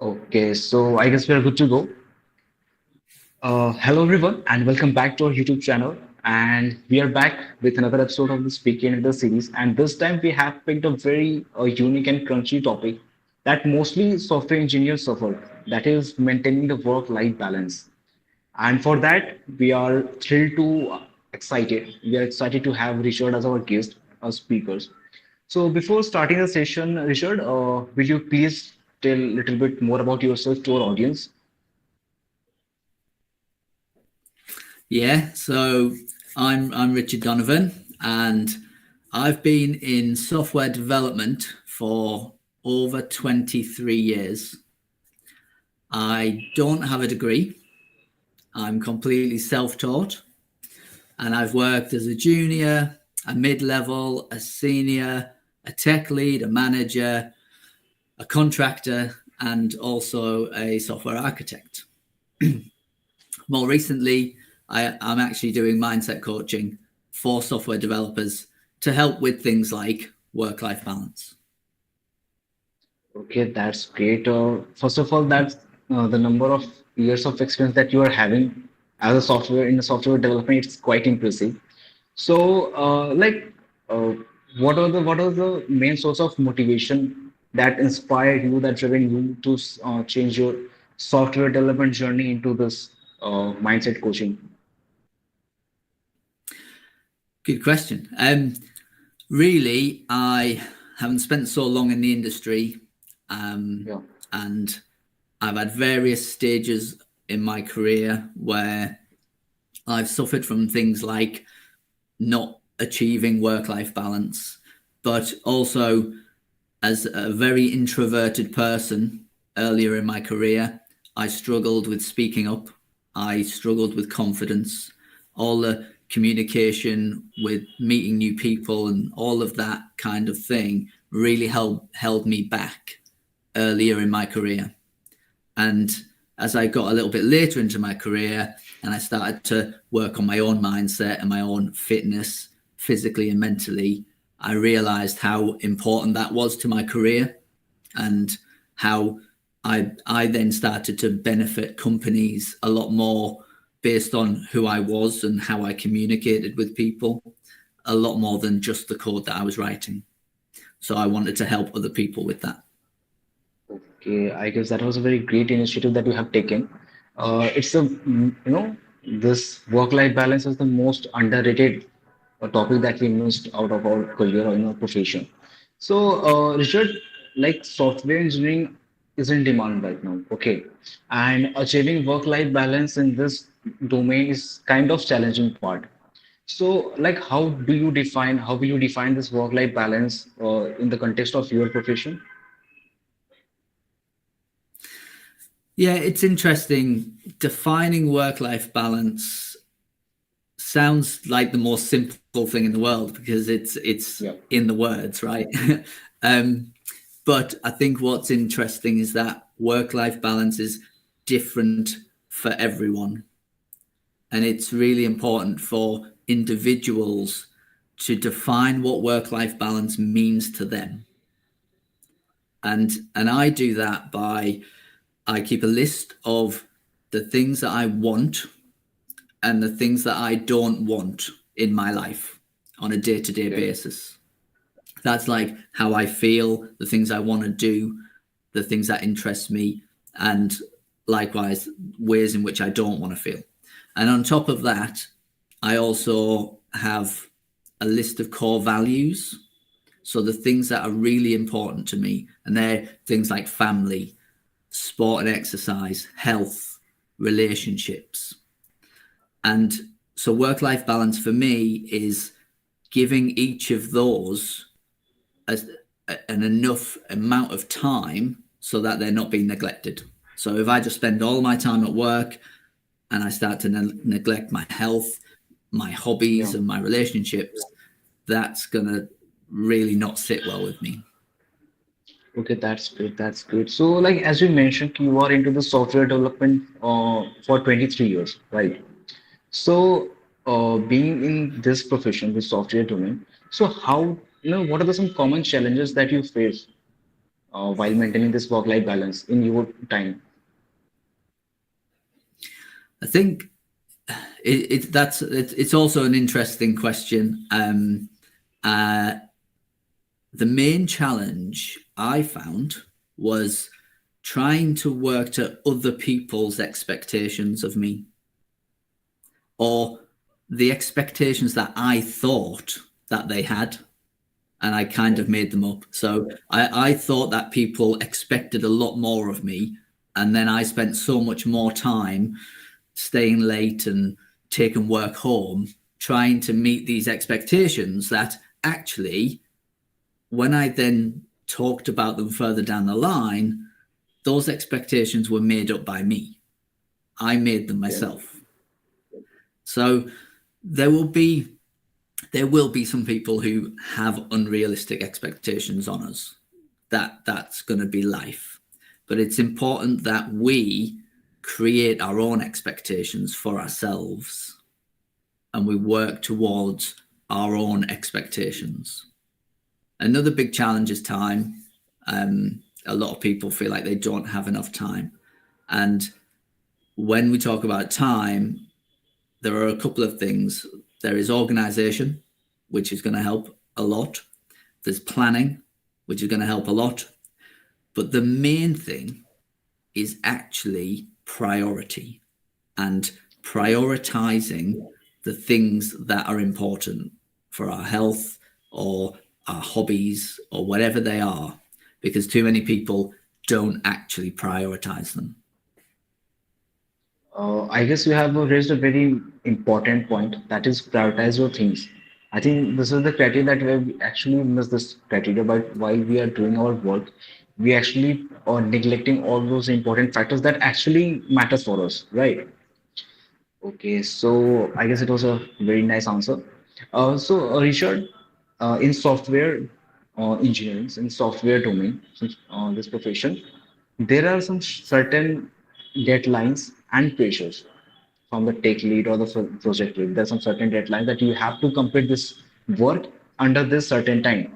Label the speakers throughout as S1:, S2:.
S1: Okay, so I guess we are good to go. Hello everyone, and welcome back to our YouTube channel. And we are back with another episode of the Speaking in the series. And this time we have picked a very unique and crunchy topic that mostly software engineers suffer. That is maintaining the work-life balance. And for that, we are thrilled to excited. We are excited to have Richard as our guest, as speakers. So before starting the session, Richard, will you please tell a little bit more about yourself to our audience?
S2: Yeah, so I'm Richard Donovan, and I've been in software development for over 23 years. I don't have a degree. I'm completely self-taught, and I've worked as a junior, a mid-level, a senior, a tech lead, a manager, a contractor, and also a software architect. More recently, I'm actually doing mindset coaching for software developers to help with things like work-life balance.
S1: Okay, that's great. First of all, that's the number of years of experience that you are having as a software in the software development. It's quite impressive. So, uh, what are the main source of motivation that inspired you, that driven you to change your software development journey into this mindset coaching?
S2: Good question. Really, I haven't spent so long in the industry,
S1: Yeah.
S2: and I've had various stages in my career where I've suffered from things like not achieving work-life balance, but also as a very introverted person earlier in my career, I struggled with speaking up. I struggled with confidence. All the communication with meeting new people and all of that kind of thing really held me back earlier in my career. And as I got a little bit later into my career and I started to work on my own mindset and my own fitness, physically and mentally, I realized how important that was to my career and how I then started to benefit companies a lot more based on who I was and how I communicated with people, a lot more than just the code that I was writing. So I wanted to help other people with that.
S1: Okay, I guess that was a very great initiative that you have taken. It's a, this work-life balance is the most underrated topic that we missed out of our career or in our profession. So, Richard, like software engineering is in demand right now, okay, and achieving work-life balance in this domain is kind of challenging part. So, like, how will you define this work-life balance in the context of your profession?
S2: Yeah, it's interesting. Defining work life balance sounds like the most simple thing in the world because it's
S1: Yeah.
S2: in the words, right? um, but I think what's interesting is that work life balance is different for everyone. And it's really important for individuals to define what work life balance means to them. And I do that by I keep a list of the things that I want and the things that I don't want in my life on a day-to-day
S1: Okay.
S2: basis. That's like how I feel, the things I want to do, the things that interest me, and likewise ways in which I don't want to feel. And on top of that, I also have a list of core values. So the things that are really important to me, and they're things like family, sport and exercise, health, relationships. And so work life balance for me is giving each of those as an enough amount of time so that they're not being neglected. So if I just spend all my time at work and I start to neglect my health, my
S1: Yeah.
S2: hobbies, and my relationships, that's going to really not sit well with me.
S1: Okay, that's great. That's great. So, like as you mentioned, you are into the software development for 23 years, right? So, being in this profession, the software domain, so how, what are the some common challenges that you face while maintaining this work-life balance in your time?
S2: I think it's also an interesting question. The main challenge I found was trying to work to other people's expectations of me, or the expectations that I thought that they had, and I kind of made them up. So I thought that people expected a lot more of me, and then I spent so much more time staying late and taking work home, trying to meet these expectations that actually, when I then talked about them further down the line, those expectations were made up by me. I made them
S1: Yeah.
S2: myself. So there will be some people who have unrealistic expectations on us. That's going to be life. But it's important that we create our own expectations for ourselves and we work towards our own expectations. Another big challenge is time. A lot of people feel like they don't have enough time. And when we talk about time, there are a couple of things. There is organization, which is going to help a lot. There's planning, which is going to help a lot. But the main thing is actually priority and prioritizing the things that are important for our health or our hobbies or whatever they are, because too many people don't actually prioritize them.
S1: I guess you have raised a very important point, that is prioritize your things. I think this is the criteria that we have actually missed this criteria, but while we are doing our work, we actually are neglecting all those important factors that actually matters for us, right? Okay, so I guess it was a very nice answer. Richard, in software engineering, in software domain, since this profession, there are some certain deadlines and pressures from the tech lead or the project lead. There's some certain deadlines that you have to complete this work under this certain time.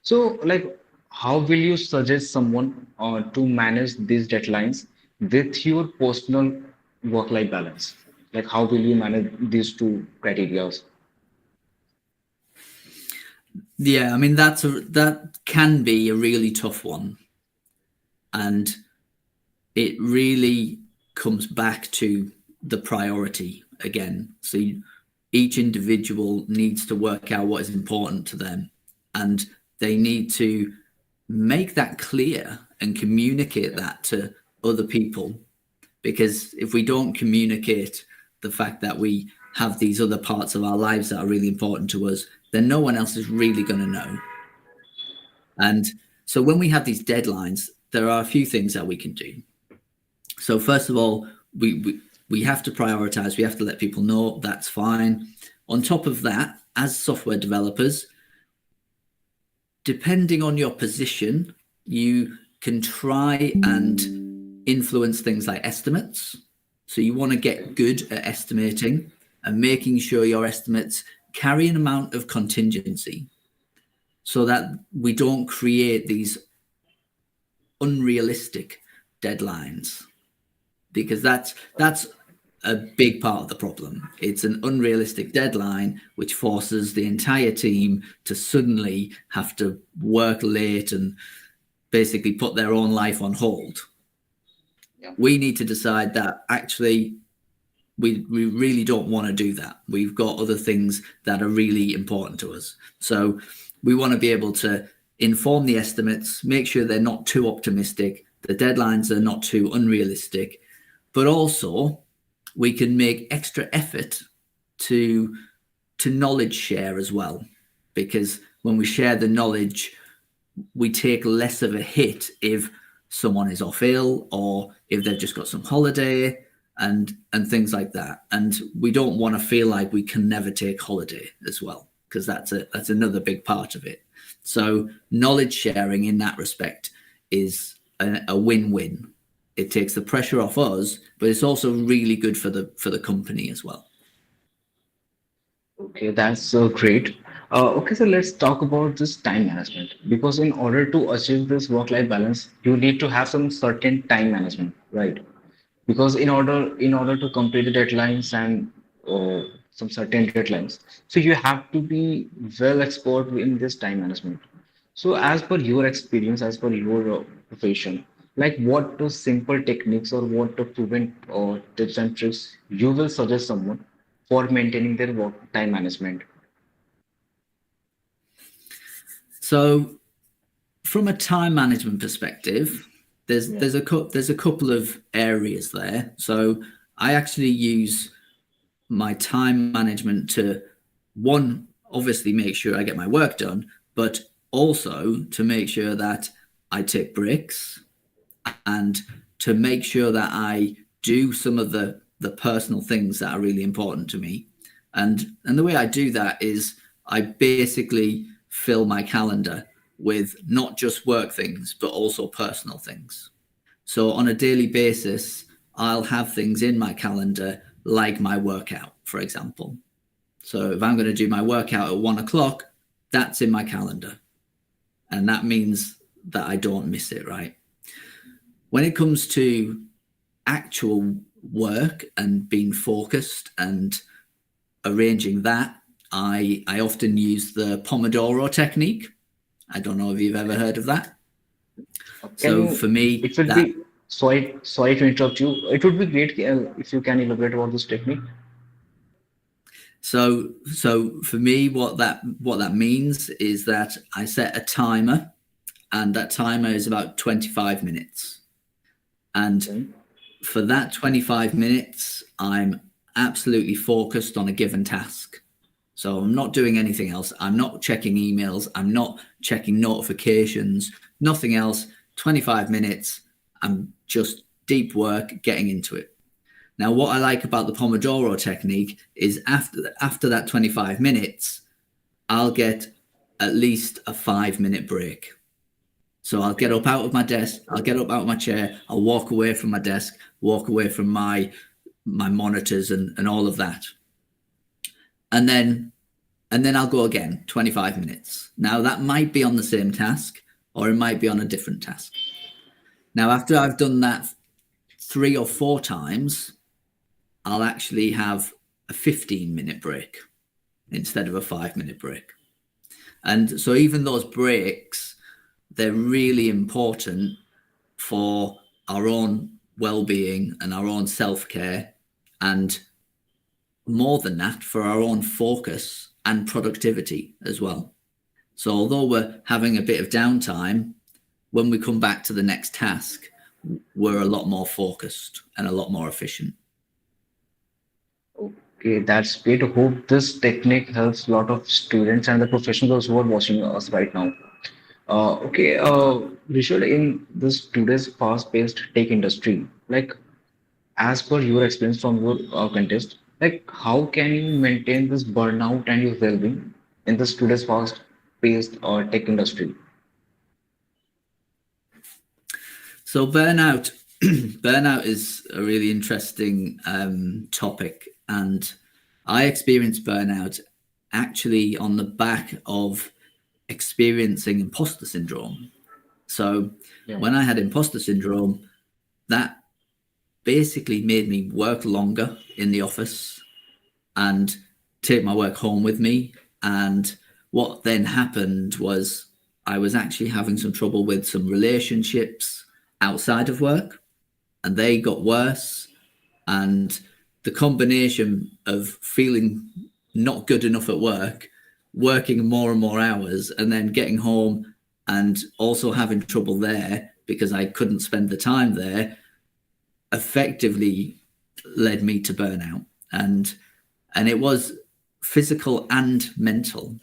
S1: So, like, how will you suggest someone to manage these deadlines with your personal work-life balance? Like, how will you manage these two criteria?
S2: Yeah, I mean that can be a really tough one, and it really comes back to the priority again. So each individual needs to work out what is important to them, and they need to make that clear and communicate that to other people. Because if we don't communicate the fact that we have these other parts of our lives that are really important to us, then no one else is really going to know. And so when we have these deadlines, there are a few things that we can do. So first of all, we have to prioritize. We have to let people know that's fine. On top of that, as software developers, depending on your position, you can try and influence things like estimates. So you want to get good at estimating and making sure your estimates carry an amount of contingency so that we don't create these unrealistic deadlines, because that's a big part of the problem. It's an unrealistic deadline which forces the entire team to suddenly have to work late and basically put their own life on hold.
S1: Yeah.
S2: We need to decide that actually we really don't want to do that. We've got other things that are really important to us. So we want to be able to inform the estimates, make sure they're not too optimistic, the deadlines are not too unrealistic, but also we can make extra effort to knowledge share as well. Because when we share the knowledge, we take less of a hit if someone is off ill or if they've just got some holiday and things like that. And we don't want to feel like we can never take holiday as well, because that's another big part of it. So knowledge sharing in that respect is a win-win. It takes the pressure off us, but it's also really good for the company as well.
S1: Okay, that's great. Okay, so let's talk about this time management because in order to achieve this work-life balance, you need to have some certain time management, right? Because in order to complete the deadlines and some certain deadlines, so you have to be well expert in this time management. So as per your experience, as per your profession, like what the simple techniques or what the proven tips and tricks you will suggest someone for maintaining their work time management?
S2: So, from a time management perspective,
S1: Yeah.
S2: there's a couple of areas there. So, I actually use my time management to, one, obviously make sure I get my work done, but also to make sure that I take breaks and to make sure that I do some of the personal things that are really important to me. And the way I do that is I basically fill my calendar with not just work things but also personal things. So on a daily basis, I'll have things in my calendar like my workout, for example. So if I'm going to do my workout at 1 o'clock, that's in my calendar. And that means that I don't miss it, right? When it comes to actual work and being focused and arranging that, I often use the Pomodoro technique. I don't know if you've ever heard of that.
S1: Can
S2: So
S1: you?
S2: for me,
S1: It would
S2: that
S1: be sorry to interrupt you. It would be great if you can elaborate about this technique.
S2: so for me, what that means is that I set a timer, and that timer is about 25 minutes. And
S1: Okay.
S2: for that 25 minutes, I'm absolutely focused on a given task. So I'm not doing anything else. I'm not checking emails. I'm not checking notifications, nothing else. 25 minutes. I'm just deep work getting into it. Now, what I like about the Pomodoro technique is after that 25 minutes, I'll get at least a 5 minute break. So I'll get
S1: Okay.
S2: up out of my desk, I'll get up out of my chair, I'll walk away from my desk, walk away from my monitors and all of that. And then I'll go again, 25 minutes. Now that might be on the same task or it might be on a different task. Now after I've done that 3 or 4 times, I'll actually have a 15-minute break instead of a 5 minute break. And so even those breaks, they're really important for our own well-being and our own self-care, and more than that, for our own focus and productivity as well. So although we're having a bit of downtime, when we come back to the next task, we're a lot more focused and a lot more efficient.
S1: Okay, that's great. I hope this technique helps a lot of students and the professionals who are watching us right now. Okay, Rishad, in this today's fast-paced tech industry, like as per your experience from your contest, like how can you maintain this burnout and your well-being in this today's fast-paced tech industry?
S2: So burnout, burnout is a really interesting topic, and I experienced burnout actually on the back of experiencing imposter syndrome. So
S1: Yeah.
S2: when I had imposter syndrome, that basically made me work longer in the office and take my work home with me. And what then happened was I was actually having some trouble with some relationships outside of work, and they got worse. And the combination of feeling not good enough at work, working more and more hours, and then getting home and also having trouble there because I couldn't spend the time there, effectively led me to burnout. And it was physical and mental.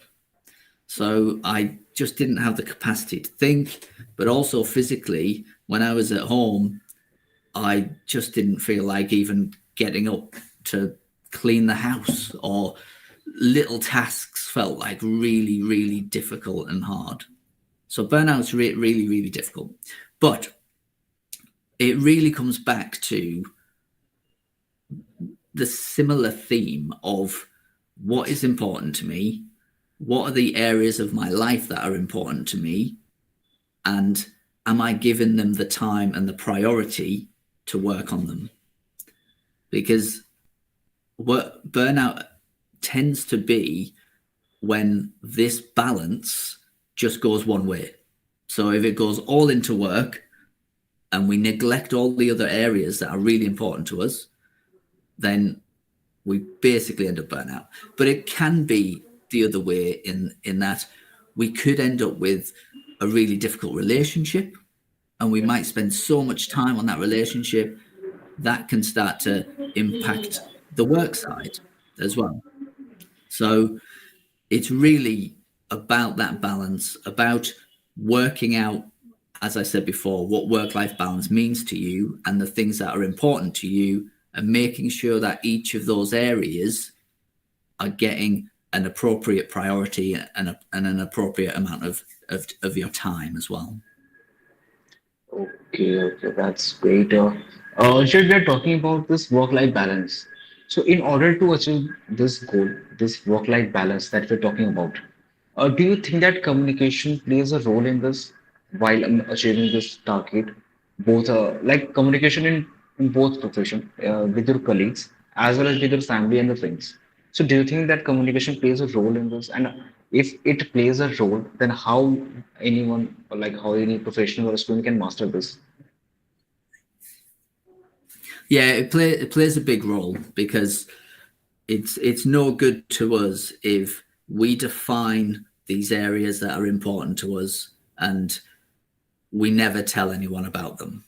S2: So I just didn't have the capacity to think, but also physically, when I was at home, I just didn't feel like even getting up to clean the house, or little tasks felt like really, really difficult and hard. So burnout's really, really difficult. But it really comes back to the similar theme of what is important to me, what are the areas of my life that are important to me, and am I giving them the time and the priority to work on them? Because what burnout tends to be when this balance just goes one way. So if it goes all into work and we neglect all the other areas that are really important to us, then we basically end up burnout. But it can be the other way in that we could end up with a really difficult relationship, and we might spend so much time on that relationship that can start to impact the work side as well. So it's really about that balance, about working out, as I said before, what work-life balance means to you and the things that are important to you, and making sure that each of those areas are getting an appropriate priority and an appropriate amount of your time as well.
S1: Okay, okay, that's great. Shit, we are talking about this work-life balance. So, in order to achieve this goal, this work-life balance that we're talking about, do you think that communication plays a role in this while achieving this target? Both, like communication in both profession, with your colleagues as well as with your family and the friends. So, do you think that communication plays a role in this? And if it plays a role, then how anyone, or like how any professional or student can master this?
S2: Yeah, it plays a big role, because it's no good to us if we define these areas that are important to us and we never tell anyone about them,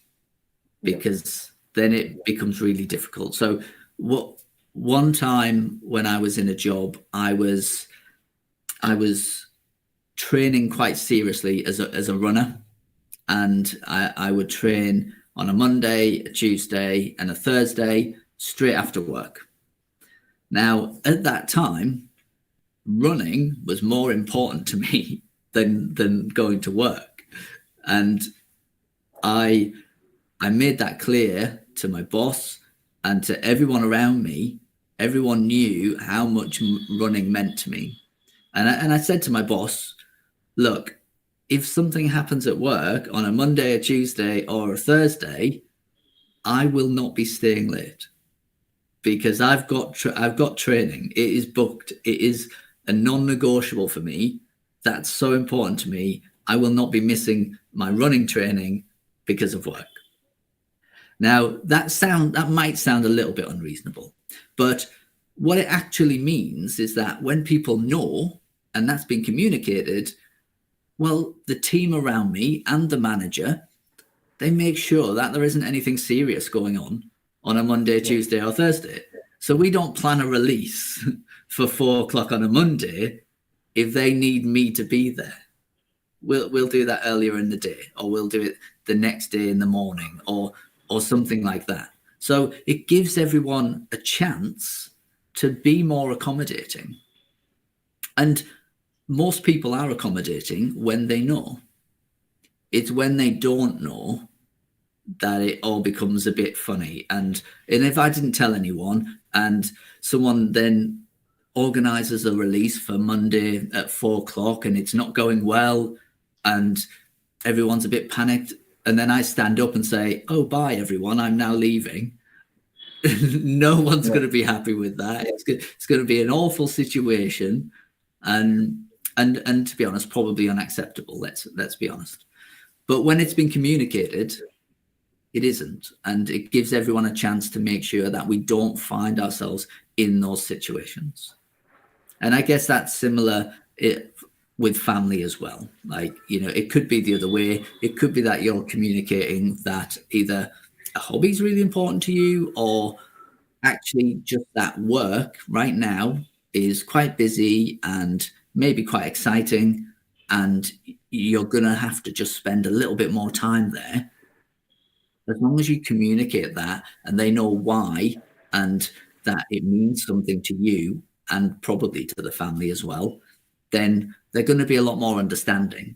S1: Yeah.
S2: because then it becomes really difficult. So what one time when I was in a job, I was training quite seriously as a runner, and I would train on a Monday, a Tuesday, and a Thursday straight after work. Now, at that time, running was more important to me than going to work, and I I made that clear to my boss and to everyone around me. Everyone knew how much running meant to me, and I said to my boss, "Look, if something happens at work on a Monday, a Tuesday, or a Thursday, I will not be staying late, because I've got training. It is booked. It is a non-negotiable for me. That's so important to me. I will not be missing my running training because of work." Now that might sound a little bit unreasonable, but what it actually means is that when people know and that's been communicated, well, the team around me and the manager, they make sure that there isn't anything serious going on a Monday,
S1: Yeah.
S2: Tuesday, or Thursday. So we don't plan a release for 4 o'clock on a Monday if they need me to be there. We'll do that earlier in the day, or we'll do it the next day in the morning, or something like that. So it gives everyone a chance to be more accommodating. And most people are accommodating when they know. It's when they don't know that it all becomes a bit funny. And if I didn't tell anyone and someone then organizes a release for Monday at 4 o'clock and it's not going well and everyone's a bit panicked, and then I stand up and say, "Oh, bye everyone, I'm now leaving." No one's
S1: Yeah.
S2: going to be happy with that. It's going to be an awful situation, and and to be honest, probably unacceptable. Let's be honest. But when it's been communicated, it isn't, and it gives everyone a chance to make sure that we don't find ourselves in those situations. And I guess that's similar with family as well. Like, it could be the other way. It could be that you're communicating that either a hobby is really important to you, or actually just that work right now is quite busy and maybe quite exciting, and you're going to have to just spend a little bit more time there. As long as you communicate that and they know why, and that it means something to you and probably to the family as well, then they're going to be a lot more understanding.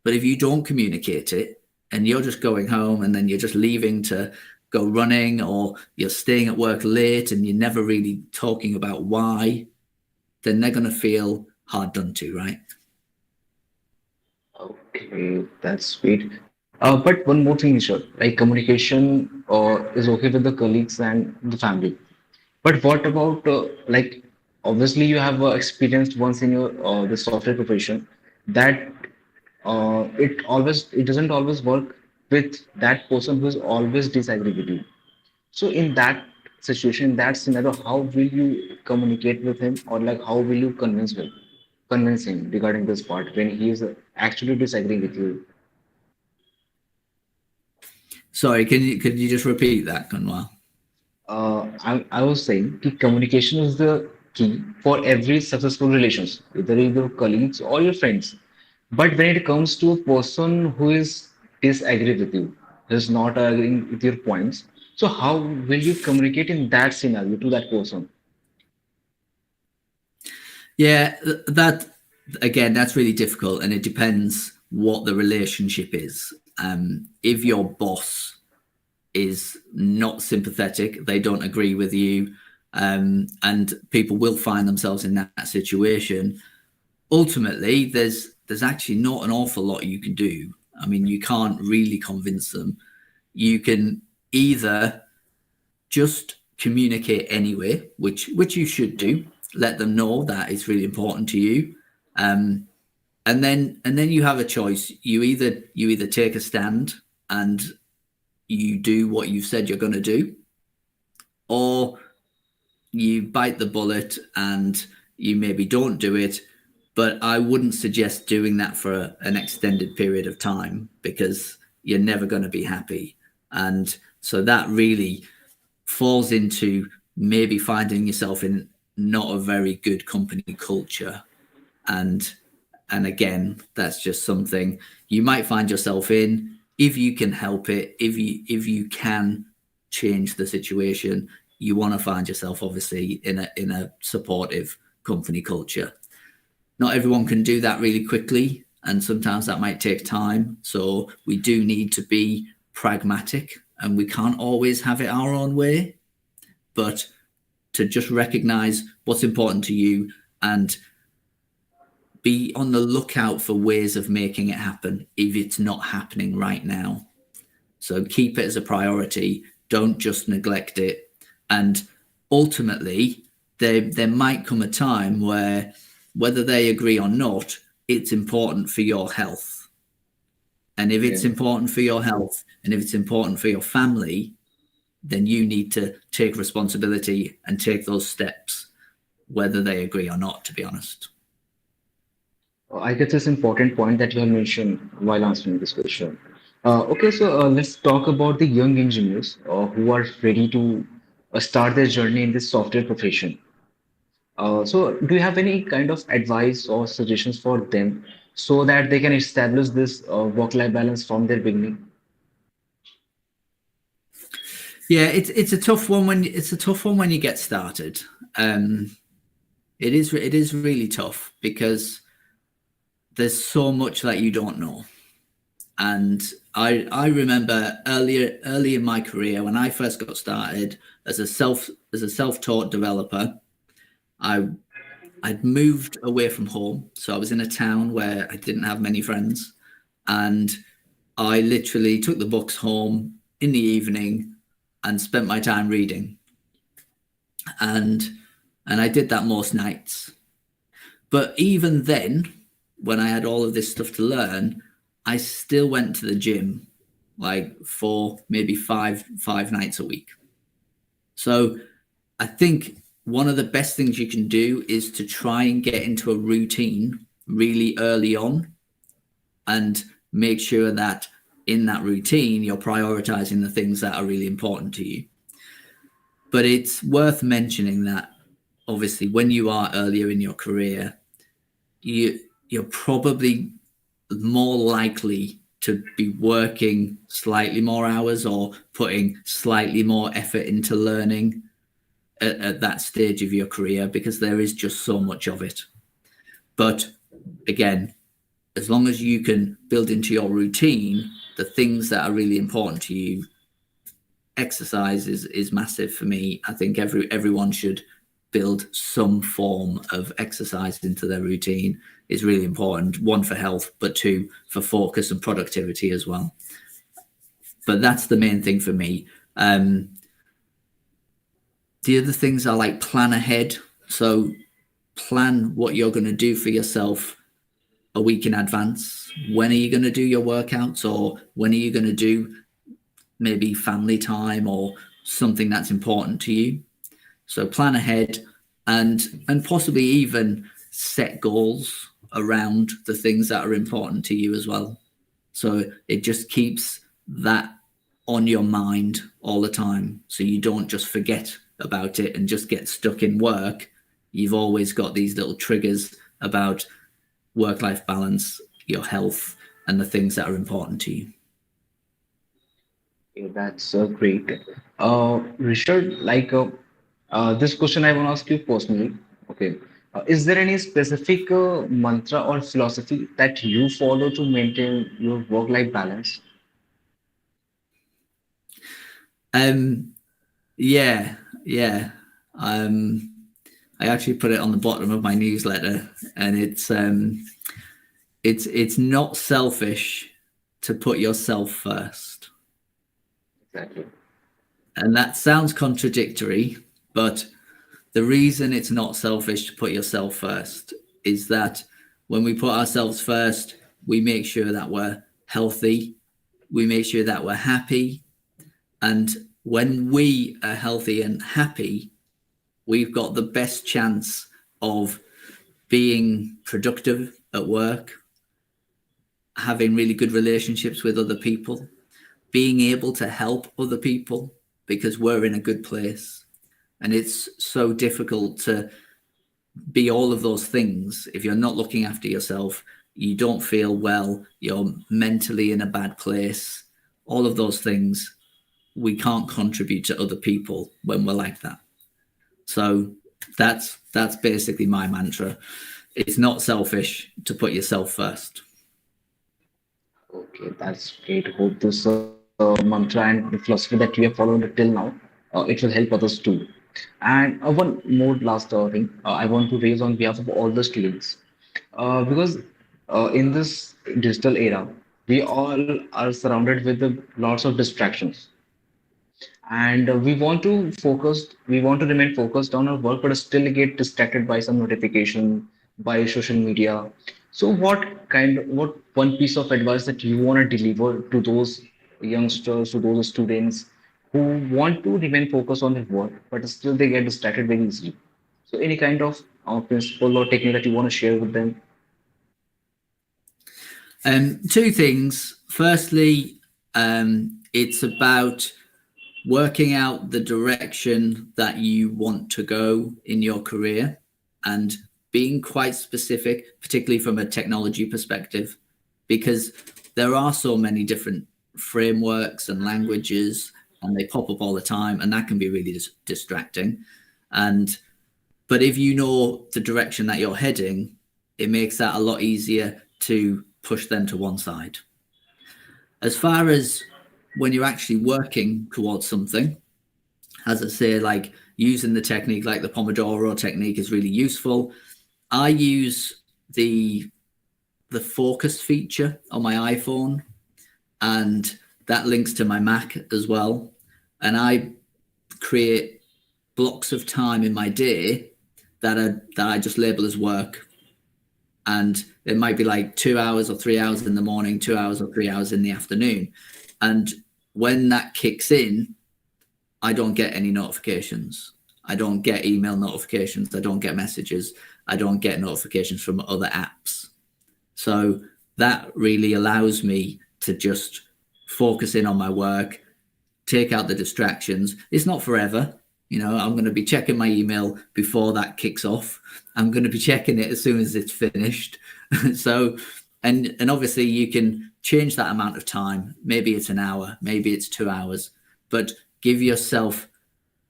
S2: But if you don't communicate it and you're just going home and then you're just leaving to go running, or you're staying at work late and you're never really talking about why, then they're going to feel hard done to, right?
S1: Okay, that's sweet. But one more thing, sure. Like communication is okay with the colleagues and the family. But what about like obviously you have experienced once in your the software profession that it doesn't always work with that person who is always disagree with you. So in that situation, in that scenario, how will you communicate with him, or like how will you convince him regarding this part when he is actually disagreeing with you?
S2: Sorry, can you just repeat that, Kunwal?
S1: I was saying that communication is the key for every successful relations, either your colleagues or your friends. But when it comes to a person who is disagree with you, is not agreeing with your points, so how will you communicate in that scenario to that person?
S2: Yeah, that again, that's really difficult, and it depends what the relationship is. If your boss is not sympathetic, they don't agree with you, and people will find themselves in that situation. Ultimately, there's actually not an awful lot you can do. I mean, you can't really convince them. You can either just communicate anyway, which you should do. Let them know that it's really important to you, um, and then you have a choice. You either take a stand and you do what you've said you're going to do, or you bite the bullet and you maybe don't do it. But I wouldn't suggest doing that for an extended period of time because you're never going to be happy. And so that really falls into maybe finding yourself in not a very good company culture. And and again, that's just something you might find yourself in if you can help it, if you can change the situation. You want to find yourself obviously in a supportive company culture. Not everyone can do that really quickly, and sometimes that might take time. So we do need to be pragmatic, and we can't always have it our own way, but to just recognize what's important to you and be on the lookout for ways of making it happen if it's not happening right now. So keep it as a priority. Don't just neglect it. And ultimately, there might come a time where, whether they agree or not, it's important for your health. And if
S1: Yeah.
S2: it's important for your health and if it's important for your family, then you need to take responsibility and take those steps, whether they agree or not, to be honest.
S1: I guess it's an important point that you have mentioned while answering this question. Okay, so let's talk about the young engineers who are ready to start their journey in this software profession. So, do you have any kind of advice or suggestions for them so that they can establish this work-life balance from their beginning?
S2: Yeah, it's a tough one when you get started. Um, it is really tough because there's so much that you don't know. And I remember early in my career when I first got started as a self-taught developer. I I'd moved away from home, so I was in a town where I didn't have many friends, and I literally took the books home in the evening and spent my time reading, and I did that most nights. But even then, when I had all of this stuff to learn, I still went to the gym like four, maybe five nights a week. So I think one of the best things you can do is to try and get into a routine really early on and make sure that in that routine you're prioritizing the things that are really important to you. But it's worth mentioning that obviously when you are earlier in your career, you're probably more likely to be working slightly more hours or putting slightly more effort into learning at that stage of your career because there is just so much of it. But again, as long as you can build into your routine the things that are really important to you, exercise is massive for me. I think everyone should build some form of exercise into their routine is really important. One, for health, but two, for focus and productivity as well. But that's the main thing for me. The other things are like plan ahead. So plan what you're going to do for yourself a week in advance. When are you going to do your workouts, or when are you going to do maybe family time or something that's important to you? So plan ahead, and possibly even set goals around the things that are important to you as well. So it just keeps that on your mind all the time, so you don't just forget about it and just get stuck in work. You've always got these little triggers about work-life balance, your health, and the things that are important to you.
S1: Okay, that's great. Richard, this question I want to ask you personally. Okay. Is there any specific mantra or philosophy that you follow to maintain your work-life balance?
S2: Um, yeah, yeah. Um, I actually put it on the bottom of my newsletter, and it's not selfish to put yourself first.
S1: Exactly.
S2: And that sounds contradictory, but the reason it's not selfish to put yourself first is that when we put ourselves first, we make sure that we're healthy, we make sure that we're happy. And when we are healthy and happy, we've got the best chance of being productive at work, having really good relationships with other people, being able to help other people because we're in a good place. And it's so difficult to be all of those things if you're not looking after yourself. You don't feel well, you're mentally in a bad place, all of those things. We can't contribute to other people when we're like that. So that's basically my mantra. It's not selfish to put yourself first.
S1: Okay, that's great. Hope this mantra and the philosophy that you have followed till now, it will help others too. And one more last thing I want to raise on behalf of all the students, because in this digital era, we all are surrounded with lots of distractions, and we want to remain focused on our work, but still get distracted by some notification, by social media. So what one piece of advice that you want to deliver to those youngsters, to those students who want to remain focused on their work, but still they get distracted very easily? So any kind of principle or technique that you want to share with them?
S2: Two things. Firstly, it's about working out the direction that you want to go in your career and being quite specific, particularly from a technology perspective, because there are so many different frameworks and languages, and they pop up all the time, and that can be really distracting. But if you know the direction that you're heading, it makes that a lot easier to push them to one side. As far as when you're actually working towards something, as I say, like using the technique like the Pomodoro technique is really useful. I use the focus feature on my iPhone, and that links to my Mac as well. And I create blocks of time in my day that I just label as work. And it might be like 2 hours or 3 hours in the morning, 2 hours or 3 hours in the afternoon. And when that kicks in, I don't get any notifications. I don't get email notifications. I don't get messages. I don't get notifications from other apps. So that really allows me to just focus in on my work, take out the distractions. It's not forever. I'm going to be checking my email before that kicks off. I'm going to be checking it as soon as it's finished. So, and obviously you can change that amount of time. Maybe it's an hour, maybe it's 2 hours, but give yourself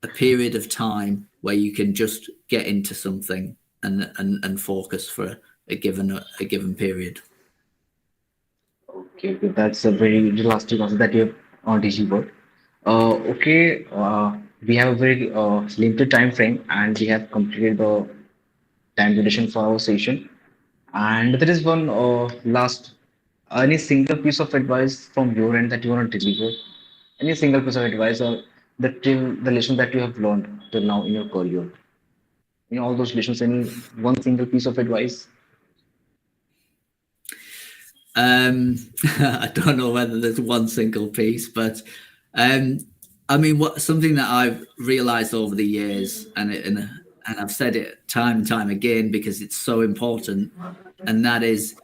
S2: a period of time where you can just get into something and focus for a given period.
S1: Okay, that's a very elastic answer that you have delivered. Okay, we have a very limited time frame, and we have completed the time duration for our session. And there is one last, any single piece of advice from your end that you want to deliver? Any single piece of advice or the lesson that you have learned till now in your career? In all those lessons, any one single piece of advice?
S2: I don't know whether there's one single piece, but um, I mean, what something that I've realised over the years, and I've said it time and time again because it's so important, and that is,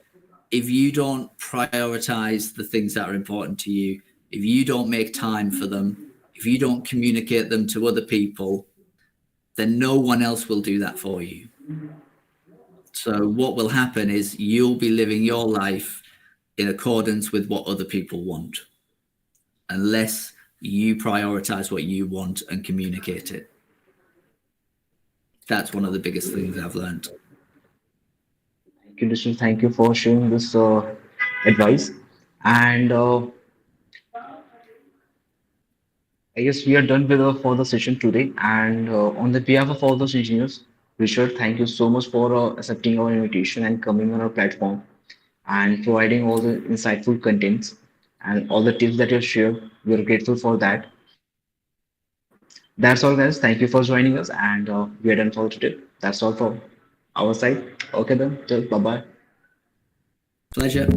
S2: if you don't prioritize the things that are important to you, if you don't make time for them, if you don't communicate them to other people, then no one else will do that for you. So what will happen is you'll be living your life in accordance with what other people want, unless you prioritize what you want and communicate it. That's one of the biggest things I've learned.
S1: Thank you, Dishin. Thank you for sharing this advice. And I guess we are done with our further session today. And on the behalf of all those engineers, Richard, thank you so much for accepting our invitation and coming on our platform and providing all the insightful contents and all the tips that you have shared. We are grateful for that. That's all, guys. Thank you for joining us, and we are done for today. That's all from our side. Okay, then. Bye bye.
S2: Pleasure.